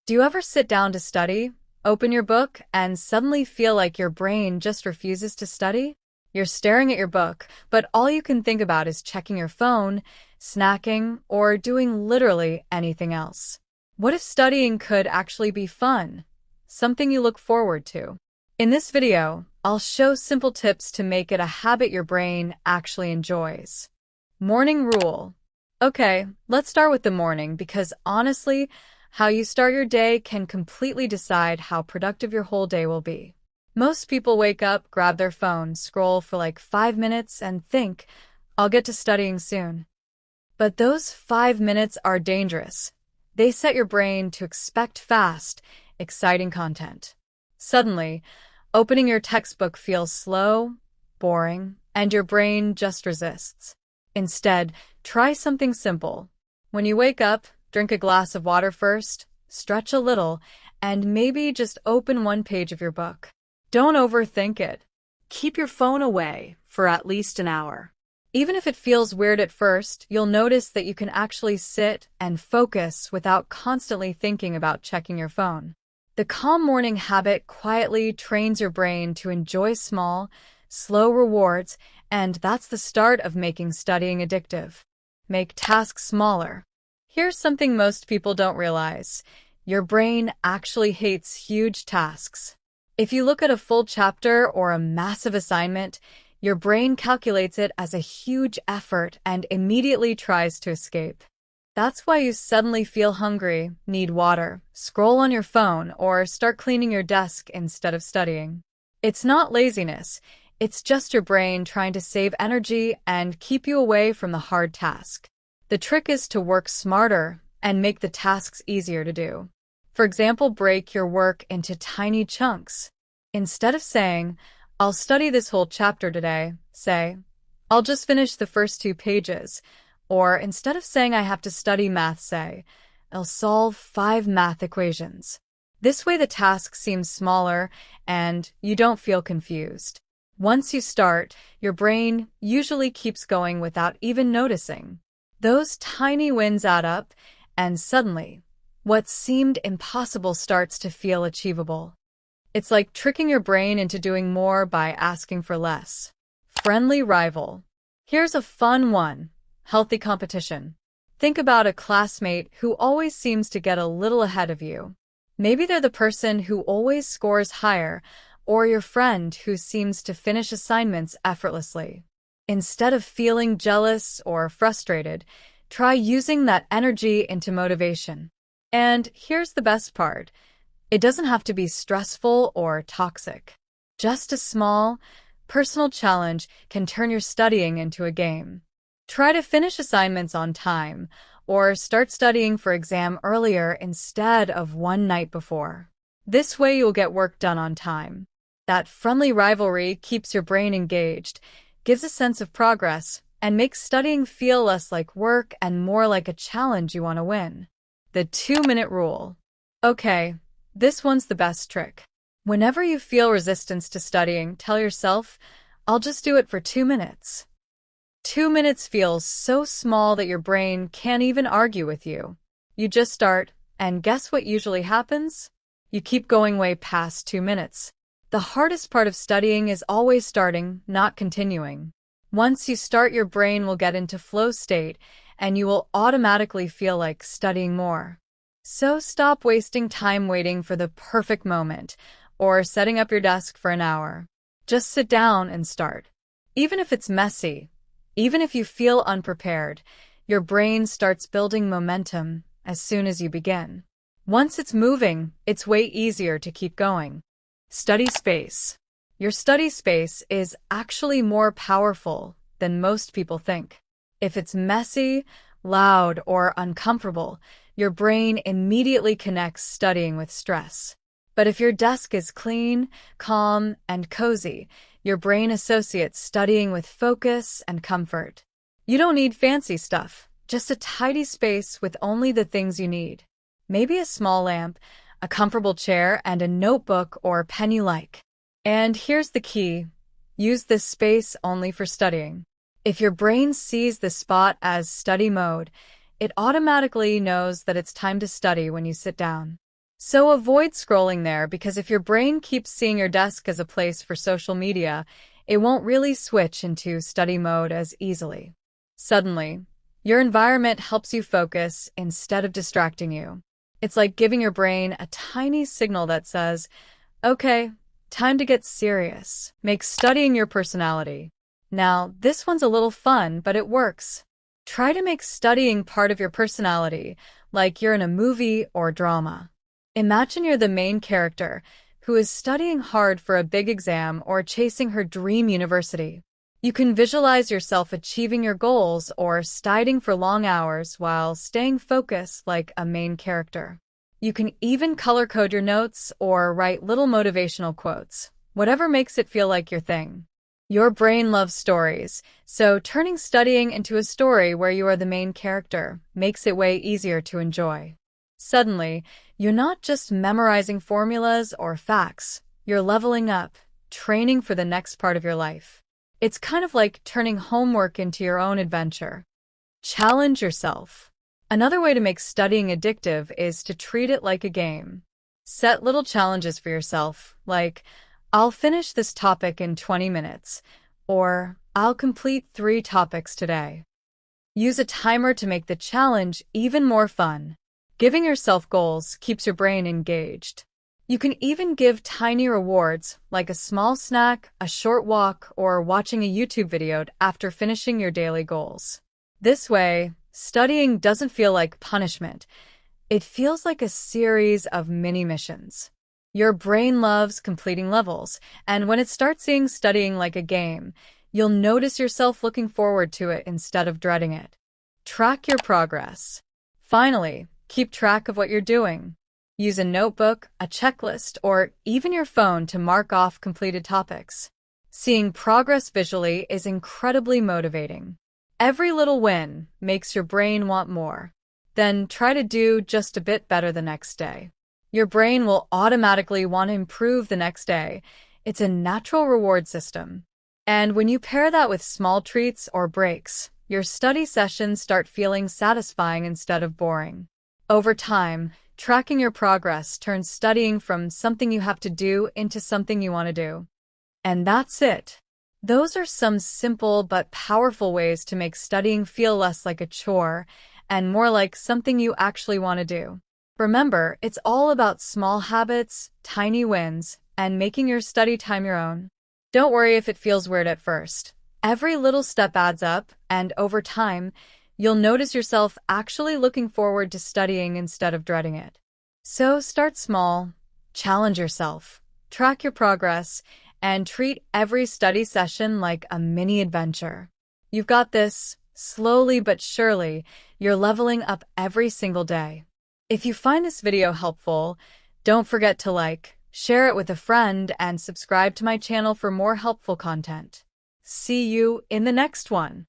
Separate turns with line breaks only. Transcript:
Do you ever sit down to study, open your book, and suddenly feel like your brain just refuses to study? You're staring at your book, but all you can think about is checking your phone, snacking, or doing literally anything else. What if studying could actually be fun? Something you look forward to. In this video, I'll show simple tips to make it a habit your brain actually enjoys. Morning rule. Okay, let's start with the morning because honestly, how you start your day can completely decide how productive your whole day will be. Most people wake up, grab their phone, scroll for like 5 minutes, and think, I'll get to studying soon. But those 5 minutes are dangerous. They set your brain to expect fast, exciting content. Suddenly, opening your textbook feels slow, boring, and your brain just resists. Instead, try something simple. When you wake up, drink a glass of water first, stretch a little, and maybe just open one page of your book. Don't overthink it. Keep your phone away for at least an hour. Even if it feels weird at first, you'll notice that you can actually sit and focus without constantly thinking about checking your phone. The calm morning habit quietly trains your brain to enjoy small, slow rewards, and that's the start of making studying addictive. Make tasks smaller. Here's something most people don't realize. Your brain actually hates huge tasks. If you look at a full chapter or a massive assignment, your brain calculates it as a huge effort and immediately tries to escape. That's why you suddenly feel hungry, need water, scroll on your phone, or start cleaning your desk instead of studying. It's not laziness. It's just your brain trying to save energy and keep you away from the hard task. The trick is to work smarter and make the tasks easier to do. For example, break your work into tiny chunks. Instead of saying, I'll study this whole chapter today, say, I'll just finish the first 2 pages. Or instead of saying I have to study math, say, I'll solve 5 math equations. This way the task seems smaller and you don't feel confused. Once you start, your brain usually keeps going without even noticing. Those tiny wins add up, and suddenly, what seemed impossible starts to feel achievable. It's like tricking your brain into doing more by asking for less. Friendly rival. Here's a fun one. Healthy competition. Think about a classmate who always seems to get a little ahead of you. Maybe they're the person who always scores higher, or your friend who seems to finish assignments effortlessly. Instead of feeling jealous or frustrated, try using that energy into motivation. And here's the best part. It doesn't have to be stressful or toxic. Just a small, personal challenge can turn your studying into a game. Try to finish assignments on time, or start studying for exam earlier instead of one night before. This way you'll get work done on time. That friendly rivalry keeps your brain engaged, gives a sense of progress, and makes studying feel less like work and more like a challenge you want to win. The 2-minute rule. Okay, this one's the best trick. Whenever you feel resistance to studying, tell yourself, I'll just do it for 2 minutes. 2 minutes feels so small that your brain can't even argue with you. You just start, and guess what usually happens? You keep going way past 2 minutes. The hardest part of studying is always starting, not continuing. Once you start, your brain will get into flow state, and you will automatically feel like studying more. So stop wasting time waiting for the perfect moment, or setting up your desk for an hour. Just sit down and start. Even if it's messy, even if you feel unprepared, your brain starts building momentum as soon as you begin. Once it's moving, it's way easier to keep going. Study space. Your study space is actually more powerful than most people think. If it's messy, loud, or uncomfortable, your brain immediately connects studying with stress. But if your desk is clean, calm, and cozy, your brain associates studying with focus and comfort. You don't need fancy stuff, just a tidy space with only the things you need. Maybe a small lamp, a comfortable chair, and a notebook or pen you like. And here's the key. Use this space only for studying. If your brain sees the spot as study mode, it automatically knows that it's time to study when you sit down. So avoid scrolling there because if your brain keeps seeing your desk as a place for social media, it won't really switch into study mode as easily. Suddenly, your environment helps you focus instead of distracting you. It's like giving your brain a tiny signal that says, okay, time to get serious. Make studying your personality. Now, this one's a little fun, but it works. Try to make studying part of your personality, like you're in a movie or drama. Imagine you're the main character who is studying hard for a big exam or chasing her dream university. You can visualize yourself achieving your goals or studying for long hours while staying focused like a main character. You can even color code your notes or write little motivational quotes, whatever makes it feel like your thing. Your brain loves stories, so turning studying into a story where you are the main character makes it way easier to enjoy. Suddenly, you're not just memorizing formulas or facts, you're leveling up, training for the next part of your life. It's kind of like turning homework into your own adventure. Challenge yourself. Another way to make studying addictive is to treat it like a game. Set little challenges for yourself, like, I'll finish this topic in 20 minutes, or I'll complete 3 topics today. Use a timer to make the challenge even more fun. Giving yourself goals keeps your brain engaged. You can even give tiny rewards, like a small snack, a short walk, or watching a YouTube video after finishing your daily goals. This way, studying doesn't feel like punishment. It feels like a series of mini missions. Your brain loves completing levels, and when it starts seeing studying like a game, you'll notice yourself looking forward to it instead of dreading it. Track your progress. Finally, keep track of what you're doing. Use a notebook, a checklist, or even your phone to mark off completed topics. Seeing progress visually is incredibly motivating. Every little win makes your brain want more. Then try to do just a bit better the next day. Your brain will automatically want to improve the next day. It's a natural reward system. And when you pair that with small treats or breaks, your study sessions start feeling satisfying instead of boring. Over time, tracking your progress turns studying from something you have to do into something you want to do. And that's it. Those are some simple but powerful ways to make studying feel less like a chore and more like something you actually want to do. Remember, it's all about small habits, tiny wins, and making your study time your own. Don't worry if it feels weird at first. Every little step adds up, and over time, you'll notice yourself actually looking forward to studying instead of dreading it. So start small, challenge yourself, track your progress, and treat every study session like a mini adventure. You've got this. Slowly but surely, you're leveling up every single day. If you find this video helpful, don't forget to like, share it with a friend, and subscribe to my channel for more helpful content. See you in the next one.